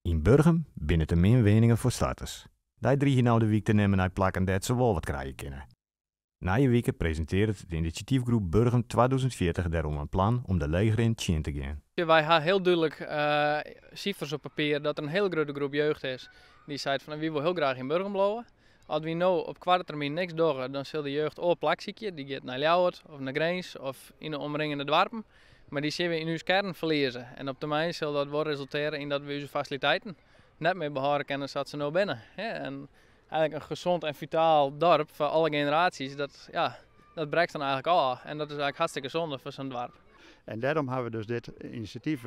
In Burgum binnen te min woningen voor starters. Die drie nou de week te nemen uit plakken dat ze wel wat krijgen kunnen. Na je weken presenteert de initiatiefgroep Burgum 2040 daarom een plan om de leger in tjin te gaan. Wij hebben heel duidelijk cijfers op papier dat er een heel grote groep jeugd is die zei van wie wil heel graag in Burgum blijven. Als we nou op korte termijn niks doen, dan zal de jeugd op plak zitten. Die gaat naar Ljouwert of naar Greens of in de omringende dorpen. Maar die zien we in onze kern verliezen. En op termijn zal dat wel resulteren in dat we onze faciliteiten net meer behouden kunnen zoals ze nou binnen. En eigenlijk een gezond en vitaal dorp voor alle generaties, dat breekt dan eigenlijk al. En dat is eigenlijk hartstikke zonde voor zo'n dorp. En daarom hebben we dus dit initiatief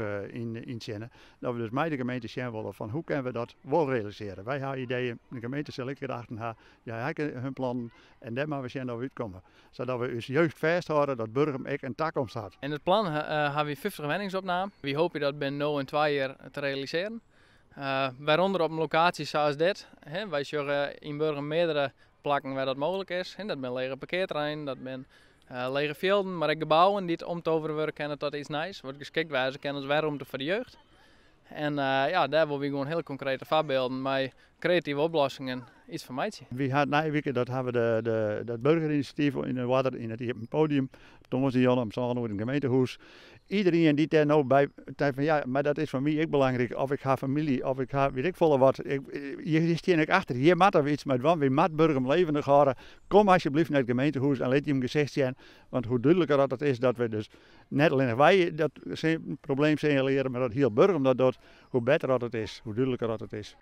inzetten. Dat we dus met de gemeente zien willen van hoe kunnen we dat wel realiseren. Wij hebben ideeën, de gemeente zal ik gedachten hebben, jij hebben hun plannen en daar moeten we zien dat we uitkomen. Zodat we ons jeugd vasthouden dat Burgum ook een toekomst had. In het plan hebben we 50 wenningsopnamen. We hopen dat binnen 2 jaar te realiseren. Waaronder op een locatie zoals dit. Wij zorgen in Burgum meerdere plekken waar dat mogelijk is. Dat ben lege parkeerterrein, dat ben lege velden, maar ook gebouwen die het om te overwerken tot iets nice. Wordt geschikt wijze kennen als ruimte voor de jeugd. En daar willen we gewoon heel concrete voorbeelden met creatieve oplossingen iets van mij. We hadden na weken dat hebben we dat burgerinitiatief in het water in het podium. Thomas en Jan in het gemeentehuis. Iedereen die daar nou bij zei van ja, maar dat is voor mij ook belangrijk. Of ik ga familie, of ik ga weet ik veel wat. Je staat ook achter. Je moet er iets met, want we moeten Burgum levendig houden. Kom alsjeblieft naar het gemeentehuis en laat je hem gezegd zijn. Want hoe duidelijker dat het is dat we dus net alleen wij dat probleem signaleren, maar dat heel Burgum dat doet, hoe beter dat het is, hoe duidelijker dat het is.